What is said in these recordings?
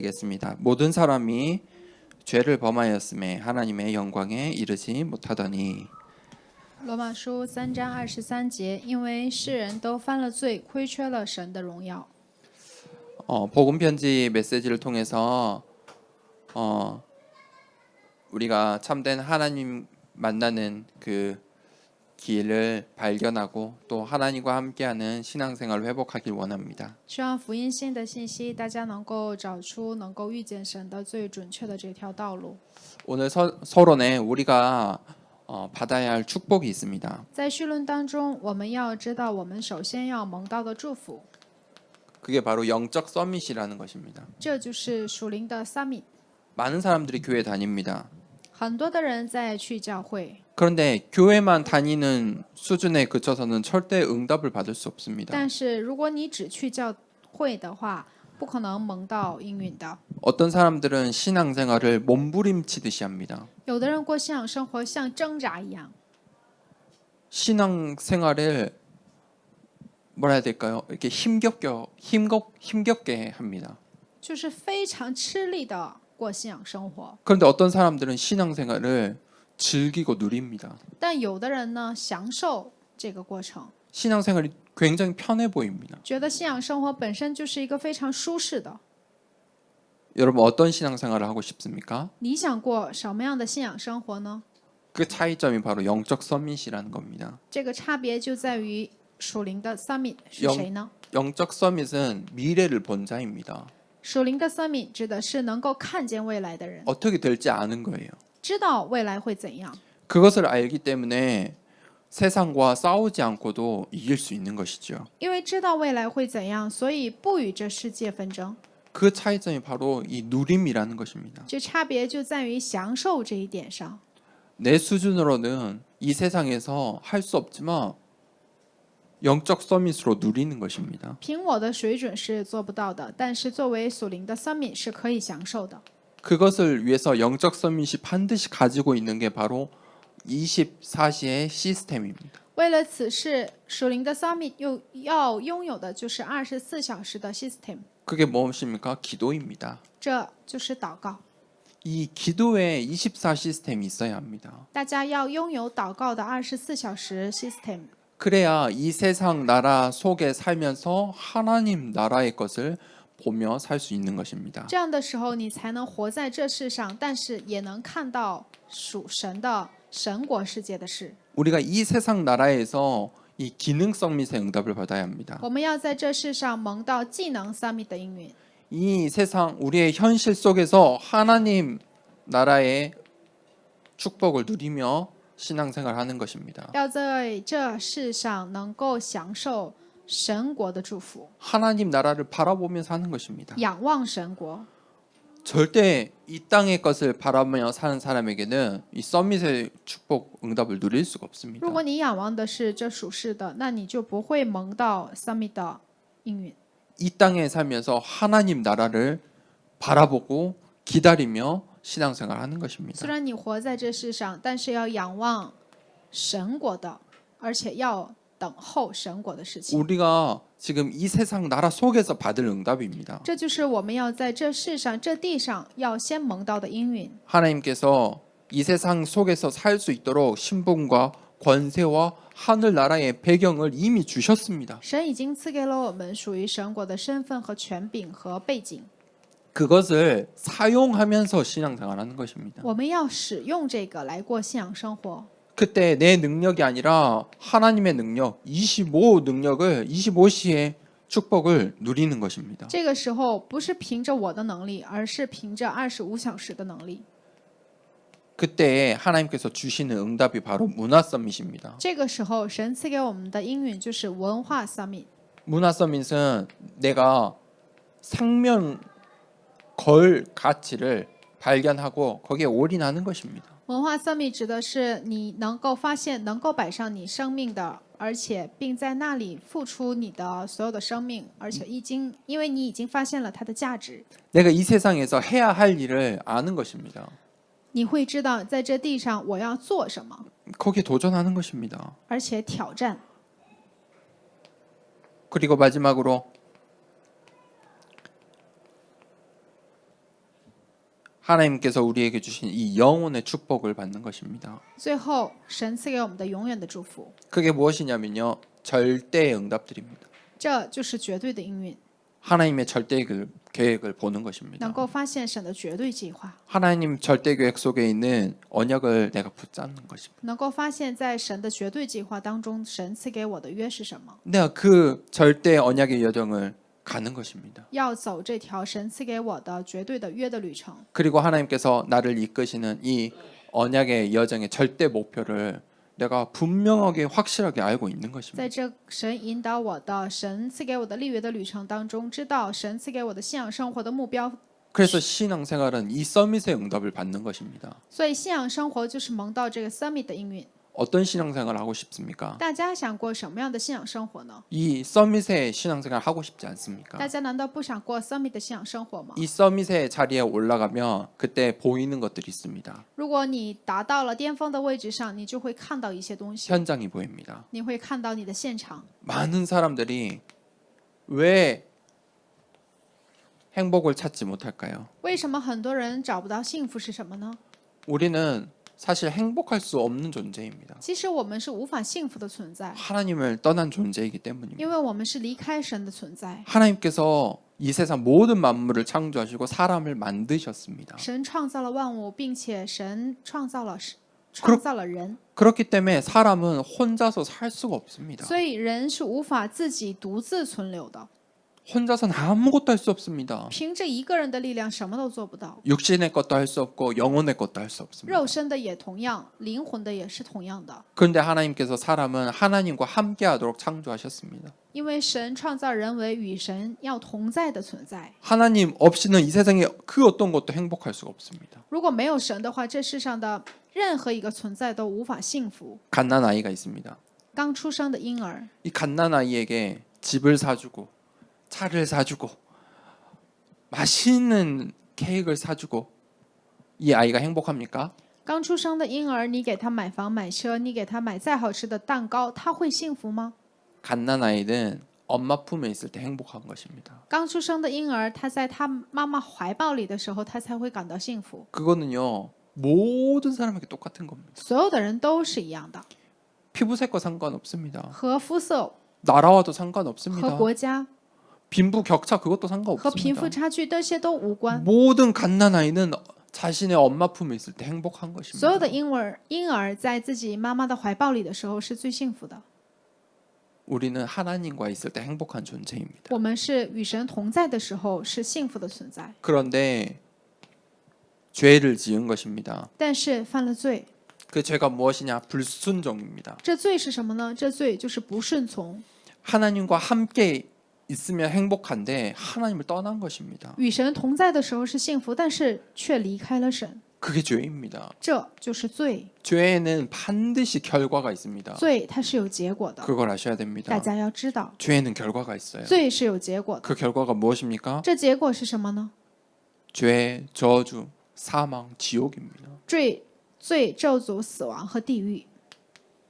겠습니다. 모든 사람이 죄를 범하였음에 하나님의 영광에 이르지 못하더니 罗马书3章23节，因为世人都犯了罪，亏缺了神的荣耀。 복음 편지 메시지를 통해서 우리가 참된 하나님 만나는 그 길을 발견하고 또 하나님과 함께하는 신앙생활을 회복하길 원합니다. 希望福音性的信息，大家能够找出能够遇见神的最准确的这条道路。 오늘 서론에 우리가 받아야 할 축복이 있습니다. 在绪论当中，我们要知道，我们首先要蒙到的祝福， 그게 바로 영적 서밋이라는 것입니다. 这就是属灵的 summit。 많은 사람들이 교회 다닙니다. 很多的人在去教会， 그런데 교회만 다니는 수준에 그쳐서는 절대 응답을 받을 수 없습니다. 但是如果你只去教会的话，不可能蒙到应允的。 어떤 사람들은 신앙생활을 몸부림치듯이 합니다. 有的人过信仰生活像挣扎一样， 신앙생활을 뭐라 해야 될까요? 이렇게 힘겹게 합니다. 就是非常吃力的过信仰生活。 그런데 어떤 사람들은 신앙생활을 즐기고 누립니다. 但有的人呢，享受这个过程， 신앙생활이 굉장히 편해 보입니다. 觉得信仰生活本身就是一个非常舒适的。 여러분 어떤 신앙생활을 하고 싶습니까? 你想过什么样的信仰生活呢？ 그 차이점이 바로 영적 서밋이라는 겁니다. 这个差别就在于属灵的 summit 是谁呢？ 영적 서밋은 미래를 본 자입니다. 属灵的 summit 指的是能够看见未来的人， 어떻게 될지 아는 거예요. 知道未来会怎样。 그것을 알기 때문에 세상과 싸우지 않고도 이길 수 있는 것이죠. 因为知道未来会怎样，所以不与这世界纷争。 그 차이점이 바로 이 누림이라는 것입니다. 这差别就在于享受这一点上。 내 수준으로는 이 세상에서 할 수 없지만 영적 서밋으로 누리는 것입니다. 凭我的水准是做不到的，但是作为属灵的 summit 是可以享受的。 그것을 위해서 영적 서밋이 반드시 가지고 있는 게 바로 24시의 시스템입니다. 为了此事，属灵的 summit 又要拥有的就是24小时的 system， 그게 무엇입니까? 기도입니다. 这就是祷告。 이 기도에 24 시스템이 있어야 합니다. 大家要拥有祷告的24小时 system， 그래야 이 세상 나라 속에 살면서 하나님 나라의 것을 보며 살 수 있는 것입니다. 这样的时候，你才能活在这世上，但是也能看到属神的神国世界的事。 우리가 이 세상 나라에서 이 기능성 미세 응답을 받아야 합니다. 我们要在这世上蒙到技能 summit 的应允。 이 세상 우리의 현실 속에서 하나님 나라의 축복을 누리며 신앙생활하는 것입니다. 要在这世上能够享受神国的祝福， 하나님 나라를 바라보면서 하는 것입니다. 仰望神国。 절대 이 땅의 것을 바라보며 사는 사람에게는 이 서밋의 축복 응답을 누릴 수가 없습니다. 如果你仰望的是这属世的，那你就不会蒙到 summit 的应允。 이 땅에 살면서 하나님 나라를 바라보고 기다리며 신앙생활하는 虽 것입니다. 然你活在这世上，但是要仰望神国的，而且要等候神国的事情。 우리가 지금 이 세상 나라 속에서 받을 응답입니다. 这就是我们要在这世上、这地上要先蒙到的应允。 하나님께서 이 세상 속에서 살 수 있도록 신분과 권세와 하늘 나라의 배경을 이미 주셨습니다. 神已经赐给了我们属于神国的身份和权柄和背景， 그것을 사용하면서 신앙생활하는 것입니다. 我们要使用这个来过信仰生活。 그때 내 능력이 아니라 하나님의 능력, 25 능력을 25시의 축복을 누리는 것입니다. 这个时候不是凭着我的能力，而是凭着25小时的能力。 그때 하나님께서 주시는 응답이 바로 문화 서밋입니다. 这个时候，神赐给我们的应允就是文化 summit。 문화 서밋은 내가 상면 걸 가치를 발견하고 거기에 올인하는 것입니다. 文化 summit 指的是你能够发现、能够摆上你生命的，而且并在那里付出你的所有的生命，而且因为你已经发现了它的价值， 내가 이 세상에서 해야 할 일을 아는 것입니다. 你会知道在这地上我要做什么， 거기에 도전하는 것입니다. 而且挑战。 그리고 마지막으로 하나님께서 우리에게 주신 이 영혼의 축복을 받는 것입니다. 最后，神赐给我们的永远的祝福， 그게 무엇이냐면요. 절대의 응답들입니다. 这就是绝对的应允， 하나님의 절대 계획을 보는 能 것입니다. 够发现神的绝对计划， 하나님 절대 계획 속에 있는 언약을 내가 붙잡는 것입니다. 能够发现在神的绝对计划当中，神赐给我的约是什么， 내가 그 절대 언약의 여정을 가는 것입니다. 要走这条神赐给我的绝对的约的旅程。 그리고 하나님께서 나를 이끄시는 이 언약의 여정의 절대 목표를 내가 분명하게 확실하게 알고 있는 것입니다. 在这神引导我的、神赐给我的立约的旅程当中，知道神赐给我的信仰生活的目标， 그래서 신앙생활은 이 서밋의 응답을 받는 것입니다. 所以信仰生活就是蒙到这个 summit 的应允。 어떤 신앙생활 하고 싶습니까? 大家想过什么样的信仰生活呢？ 이 서밋의 신앙생활 하고 싶지 않습니까? 大家难道不想过 summit 的信仰生活吗？ 이 서밋의 자리에 올라가면 그때 보이는 것들이 있습니다. 如果你达到了巅峰的位置上，你就会看到一些东西， 현장이 보입니다. 你会看到你的现场。 많은 사람들이 왜 행복을 찾지 못할까요? 为什么很多人找不到幸福是什么呢？ 우리는 사실 행복할 수 없는 존재입니다. 其实我们是无法幸福的存在， 하나님을 떠난 존재이기 때문입니다. 因为我们是离开神的存在。 하나님께서 이 세상 모든 만물을 창조하시고 사람을 만드셨습니다. 神创造了万物，并且神创造了人， 그렇기 때문에 사람은 혼자서 살 수가 없습니다. 所以人是无法自己独自存留的， 혼자서는 아무것도 할 수 없습니다. 凭着一个人的力量什么都做不到。 육신의 것도 할 수 없고 영혼의 것도 할 수 없습니다. 肉身的也同样，灵魂的也是同样的。 그런데 하나님께서 사람은 하나님과 함께하도록 창조하셨습니다. 因为神创造人为与神要同在的存在， 하나님 없이는 이 세상에 그 어떤 것도 행복할 수가 없습니다. 如果没有神的话，这世上的任何一个存在都无法幸福。 갓난 아이가 있습니다. 刚出生的婴儿， 이 갓난 아이에게 집을 사주고 차를 사주고 맛있는 케이크를 사주고 이 아이가 행복합니까? 刚出生的婴儿，你给他买房买车，你给他买再好吃的蛋糕，他会幸福吗？ 갓난 아이는 엄마 품에 있을 때 행복한 것입니다. 刚出生的婴儿，他在他妈妈怀抱里的时候，他才会感到幸福。 그거는요 모든 사람에게 똑같은 겁니다. 所有的人都是一样的， 피부색과 상관없습니다. 和肤色、 나라와도 和 상관없습니다. 国家、 빈부 격차 그것도 和贫富 상관없습니다. 差距这些都无关。 모든 갓난 아이는 자신의 엄마 품에 있을 때 행복한 所有 것입니다. 的婴儿在自己妈妈的怀抱里的时候是最幸福的。 우리는 하나님과 있을 때 행복한 존재입니다. 我们是与神同在的时候是幸福的存在， 그런데 죄를 지은 것입니다. 但是犯了罪， 그 죄가 무엇이냐? 불순종입니다. 这罪是什么呢？这罪就是不顺从。 하나님과 함께 있으면 행복한데 하나님을 떠난 것입니다. 与神同在的时候是幸福，但是却离开了神， 그게 죄입니다. 这就是罪。 죄에는 반드시 결과가 있습니다. 罪它是有结果的， 그걸 아셔야 大 됩니다. 家要知道， 죄에는 결과가 있어요. 罪是有结果的。 그 결과가 무엇입니까? 这结果是什么呢？ 죄, 저주, 사망, 지옥입니다. 罪、咒诅、死亡和地狱。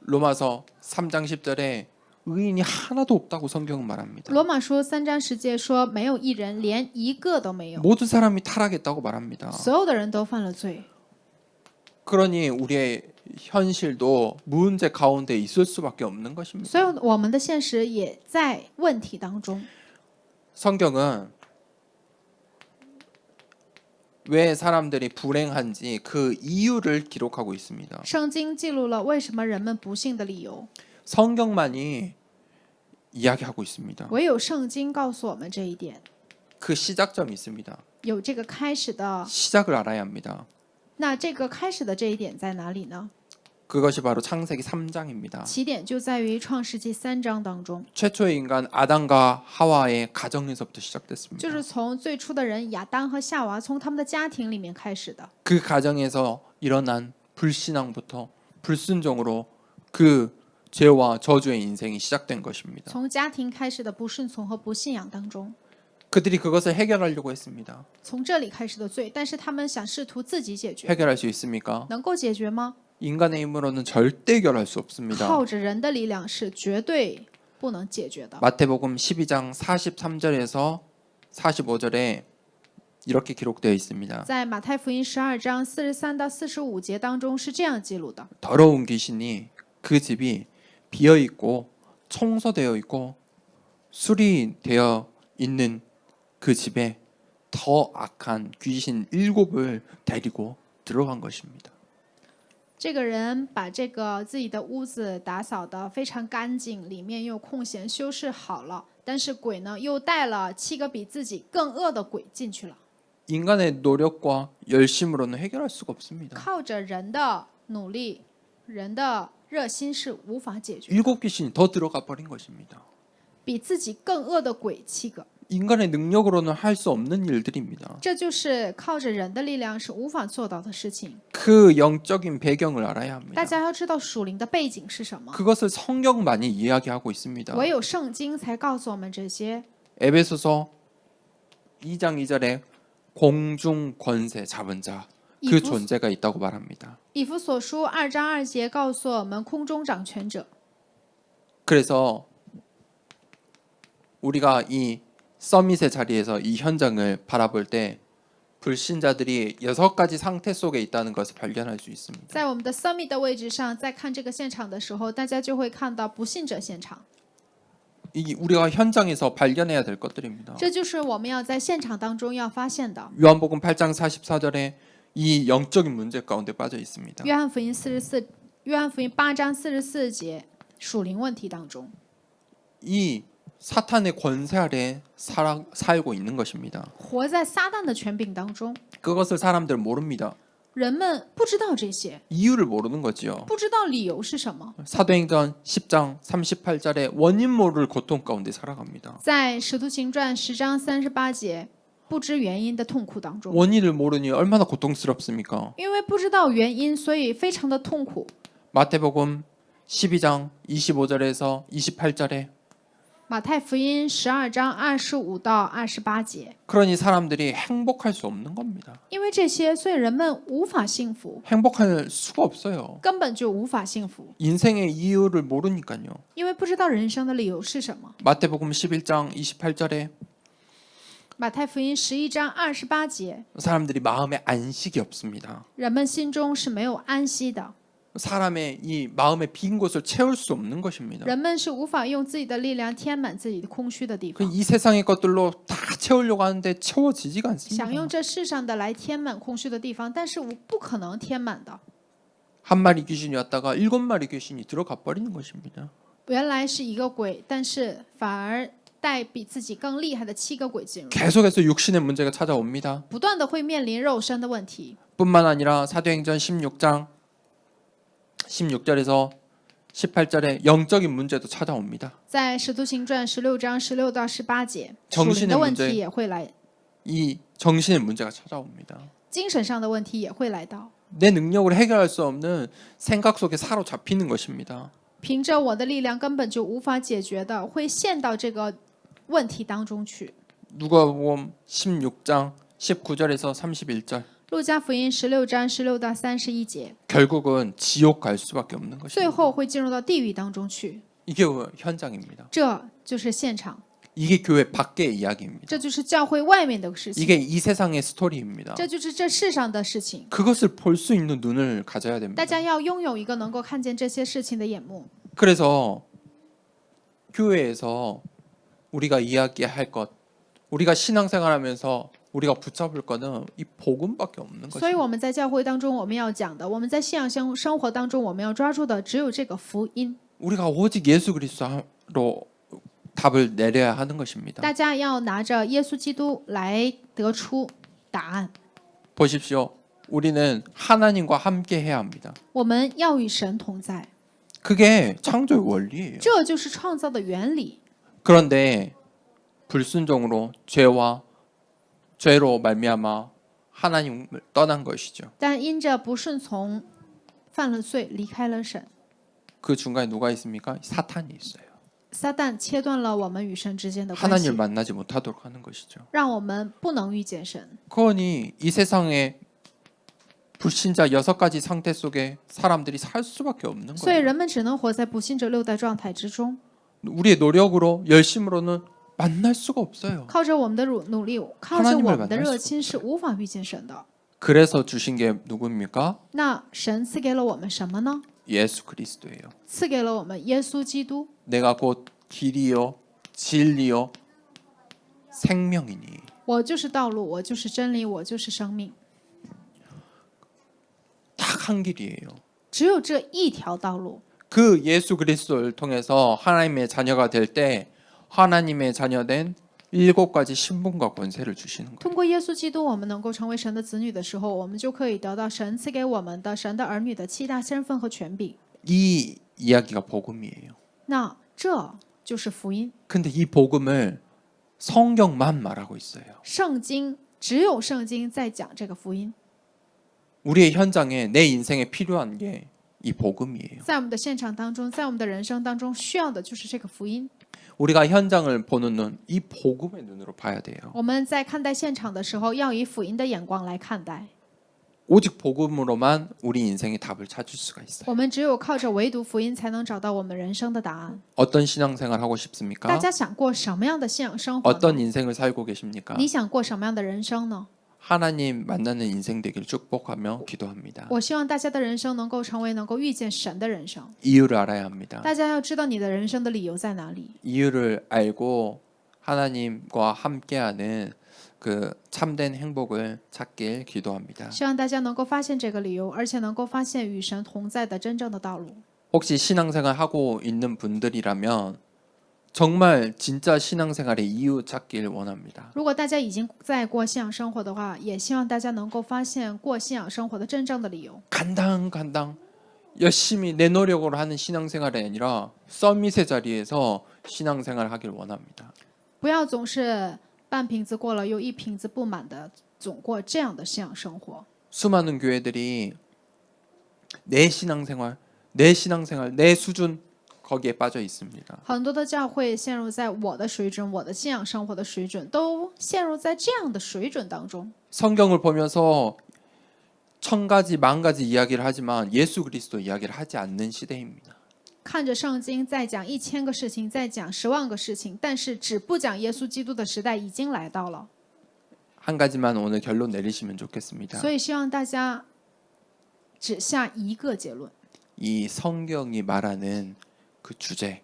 로마서 3장 10절에 의인이 하나도 없다고 성경은 말합니다. 罗马书3章10节说，没有一人，连一个都没有， 모든 사람이 타락했다고 말합니다. 所有的人都犯了罪。 그러니 우리의 현실도 문제 가운데 있을 수밖에 없는 것입니다. 所有我们的现实也在问题当中。 성경은 왜 사람들이 불행한지 그 이유를 기록하고 있습니다. 圣经记录了为什么人们不幸的理由， 성경만이 이야기하고 있습니다. 唯有圣经告诉我们这一点， 그 시작점이 있습니다. 有这个开始的。 시작을 알아야 합니다. 那这个开始的这一点在哪里呢？ 그것이 바로 창세기 3장입니다. 起点就在于创世纪3章当中， 최초의 인간 아담과 하와의 가정에서부터 시작됐습니다. 就是从最初的人亚当和夏娃从他们的家庭里面开始的。 그 가정에서 일어난 불신앙부터 불순종으로 그 죄와 저주의 인생이 시작된 것입니다. 从家庭开始的不顺从和不信仰当中， 그들이 그것을 해결하려고 했습니다. 从这里开始的罪，但是他们想试图自己解决， 해결할 수 있습니까? 能够解决吗？ 인간의 힘으로는 절대 해결할 수 없습니다. 靠着人的力量是绝对不能解决的。 마태복음 12장 43절에서 45절에 이렇게 기록되어 있습니다. 在马太福音12章43到45节当中是这样记录的： 더러운 귀신이 그 집이 비어 있고 청소되어 있고 수리되어 있는 그 집에 더 악한 귀신 7을 데리고 들어간 것입니다. 这个人把这个自己的屋子打扫得非常干净，里面又空闲修饰好了，但是鬼呢又带了7个比自己更恶的鬼进去了。 인간의 노력과 열심으로는 해결할 수가 없습니다. 靠着人的努力、人的热心是无法解决的。 7 귀신이 더 들어가 버린 것입니다. 比自己更恶的鬼7个， 인간의 능력으로는 할 수 없는 일들입니다. 这就是靠着人的力量是无法做到的事情。 그 영적인 배경을 알아야 大 합니다. 家要知道属灵的背景是什么， 그것을 성경만이 이야기하고 있습니다. 唯有圣经才告诉我们这些。 에베소서 2장 2절에 공중 권세 잡은 자 그 이부- 존재가 있다고 말합니다. 以弗所书2章2节告诉我们，空中掌权者。 그래서 우리가 이 서밋의 자리에서 이 현장을 바라볼 때 불신자들이 6가지 상태 속에 있다는 것을 발견할 수 있습니다. 在我们的 summit 的位置上，在看这个现场的时候，大家就会看到不信者现场。 이 우리가 현장에서 발견해야 될 것들입니다. 这就是我们要在现场当中要发现的。 요한복음 8장 44절에 이 영적인 문제 가운데 빠져 있습니다. 约翰福音8章44节属灵问题当中， 이 사탄의 권세 아래 살고 있는 것입니다. 活在撒旦的权柄当中， 그것을 사람들은 모릅니다. 人们不知道这些， 이유를 모르는 거지요. 不知道理由是什么。 사도행전 10장 38절에 원인 모를 고통 가운데 살아갑니다. 在使徒行传10章38节，不知原因的痛苦当中， 원인을 모르니 얼마나 고통스럽습니까? 因为不知道原因，所以非常的痛苦。 마태복음 12장 25절에서 28절에 马太福音12章25到28节， 그러니 사람들이 행복할 수 없는 겁니다. 因为这些，所以人们无法幸福， 행복할 수가 없어요. 根本就无法幸福， 인생의 이유를 모르니까요. 因为不知道人生的理由是什么。 마태복음 11장 28절에 马太福音11章28节， 사람들이 마음에 안식이 없습니다. 人们心中是没有安息的， 사람의 이 마음의 빈 곳을 채울 수 없는 것입니다. 人们是无法用自己的力量填满自己的空虚的地 그 方， 이 세상의 것들로 다 채우려고 하는데 채워지지가 想用 않습니다. 这世上的来填满空虚的地方，但是我不可能填满的。 한 마리 귀신이 왔다가 7마리 귀신이 들어가 버리는 것입니다. 原来是一个鬼，但是反而带比自己更厉害的7个鬼进入， 계속해서 육신의 문제가 찾아옵니다. 不断的会面临肉身的问题。 뿐만 아니라 사도행전 16장 16절에서 18절에 영적인 문제도 찾아옵니다. 在使徒行传16章16到18节，属 정신의 灵的问 문제 题也会来， 이 정신의 문제가 찾아옵니다. 精神上的问题也会来到。 내 능력으로 해결할 수 없는 생각 속에 사로잡히는 것입니다. 凭着我的力量根本就无法解决的，会陷到这个问题当中去。 누가복음 16장 19절에서 31절 路加福音16章16到31节， 결국은 지옥 갈 수밖에 없는 最 것입니다. 后会进入到地狱当中去。 이게 현장입니다. 这就是现场， 이게 교회 밖의 이야기입니다. 这就是教会外面的事情， 이게 이 세상의 스토리입니다. 这就是这世上的事情。 그것을 볼 수 있는 눈을 가져야 됩니다. 大家要拥有一个能够看见这些事情的眼目。 그래서 교회에서 우리가 이야기할 것, 우리가 신앙생활하면서 우리가 붙잡을 거는 이 복음밖에 없는 所以 것입니다. 我们在教会当中，我们要讲的，我们在信仰生活当中，我们要抓住的只有这个福音。 우리가 오직 예수 그리스도로 답을 내려야 하는 것입니다. 大家要拿着耶稣基督来得出答案。 보십시오. 우리는 하나님과 함께 해야 합니다. 我们要与神同在， 그게 창조의 원리예요. 这就是创造的原理。 그런데 불순종으로 죄로 말미암아 하나님을 떠난 것이죠. 但因着不顺从，犯了罪，离开了神。 그 중간에 누가 있습니까? 사탄이 있어요. 撒旦切断了我们与神之间的关系 하나님을 ， 만나지 못하도록 하는 것이죠. 让我们不能遇见神。 그러니 이 세상에 불신자 6가지 상태 속에 사람들이 살 수밖에 없는 所以 거예요. 人们只能活在不信者6代状态之中。 우리의 노력으로 열심으로는 만날 수가 없어요. 靠着我们的努力，靠着 하나님을 我们的 만날 热 수가 心是无法遇见神的。 그래서 주신 게 누구입니까? 那神赐给了我们什么呢？ 예수 그리스도예요. 赐给了我们耶稣基督。 내가 곧 길이요 진리요 생명이니. 我就是道路，我就是真理，我就是生命， 딱 한 길이에요. 只有这一条道路。 그 예수 그리스도를 통해서 하나님의 자녀가 될 때 하나님의 자녀된 7가지 신분과 권세를 주시는 거예요. 通过耶稣基督，我们能够成为神的子女的时候，我们就可以得到神赐给我们的神的儿女的7大身份和权柄。 이 이야기가 복음이에요. 那这就是福音。 근데 이 복음을 성경만 말하고 있어요. 圣经只有圣经在讲这个福音。 우리의 현장에 내 인생에 필요한 게 이 복음이에요. 在我们的现场当中，在我们的人生当中，需要的就是这个福音。 우리가 현장을 보는 눈, 이 복음의 눈으로 봐야 돼요. 我们在看待现场的时候，要以福音的眼光来看待。 오직 복음으로만 우리 인생의 답을 찾을 수가 있어요. 我们只有靠着唯独福音，才能找到我们人生的答案。 어떤 신앙생활 하고 大 싶습니까? 家想过什么样的信仰生活呢？ 어떤 인생을 살고 계십니까? 你想过什么样的人生呢？ 하나님 만나는 인생 되길 축복하며 기도합니다. 我希望大家的人生能够成为能够遇见神的人生。 이유를 알아야 합니다. 大家要知道你的人生的理由在哪里。 이유를 알고 하나님과 함께하는 그 참된 행복을 찾길 기도합니다. 希望大家能够发现这个理由，而且能够发现与神同在的真正的道路。 혹시 신앙생활 하고 있는 분들이라면 정말 진짜 신앙생활의 이유 찾길 원합니다. 如果大家已经在过信仰生活的话，也希望大家能够发现过信仰生活的真正的理由。 간당간당 열심히 내 노력으로 하는 신앙생활이 아니라 서밋의 자리에서 신앙생활을 하길 원합니다. 不要总是半瓶子过了又一瓶子不满的总过这样的信仰生活。 수많은 교회들이 내 신앙생활, 내 수준 거기에 빠져 있습니다. 很多的教会陷入在我的水准、我的信仰生活的水准，都陷入在这样的水准当中。 성경을 보면서 1000가지, 10,000가지 이야기를 하지만 예수 그리스도 이야기를 하지 않는 시대입니다. 看着圣经在讲1000个事情，在讲10万个事情，但是只不讲耶稣基督的时代已经来到了。 한 가지만 오늘 결론 내리시면 좋겠습니다. 所以希望大家只下一个结论： 이 성경이 말하는 그 주제,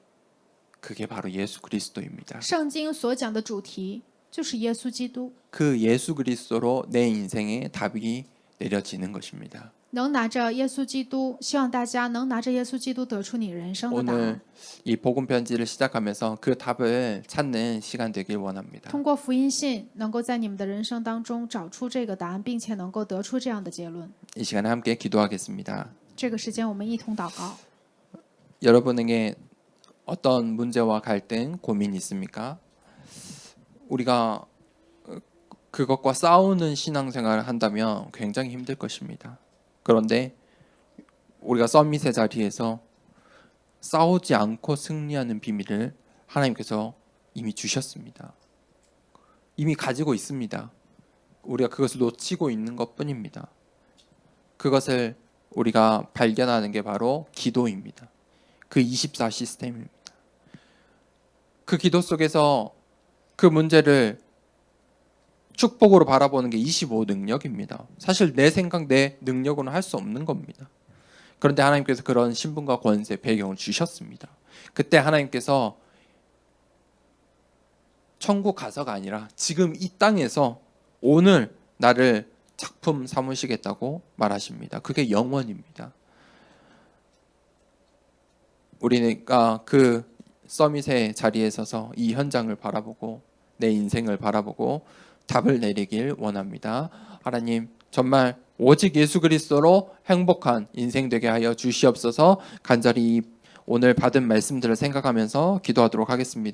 그게 바로 예수 그리스도입니다. 圣经所讲的主题就是耶稣基督。 그 예수 그리스도로 내 인생에 답이 내려지는 것입니다. 能拿着耶稣基督，希望大家能拿着耶稣基督得出你人生的答案。 오늘 이 복음 편지를 시작하면서 그 답을 찾는 시간 되길 원합니다. 通过福音信，能够在你们的人生当中找出这个答案，并且能够得出这样的结论。 이 시간에 함께 기도하겠습니다. 这个时间，我们一同祷告。 여러분에게 어떤 문제와 갈등, 고민이 있습니까? 우리가 그것과 싸우는 신앙생활을 한다면 굉장히 힘들 것입니다. 그런데 우리가 서밋의 자리에서 싸우지 않고 승리하는 비밀을 하나님께서 이미 주셨습니다. 이미 가지고 있습니다. 우리가 그것을 놓치고 있는 것뿐입니다. 그것을 우리가 발견하는 게 바로 기도입니다. 그 24 시스템입니다. 그 기도 속에서 그 문제를 축복으로 바라보는 게 25 능력입니다. 사실 내 생각, 내 능력으로는 할 수 없는 겁니다. 그런데 하나님께서 그런 신분과 권세, 배경을 주셨습니다. 그때 하나님께서 천국 가서가 아니라 지금 이 땅에서 오늘 나를 작품 삼으시겠다고 말하십니다. 그게 영원입니다. 우리가 그 서밋의 자리에 서서 이 현장을 바라보고 내 인생을 바라보고 답을 내리길 원합니다. 하나님, 정말 오직 예수 그리스도로 행복한 인생 되게 하여 주시옵소서. 간절히 오늘 받은 말씀들을 생각하면서 기도하도록 하겠습니다.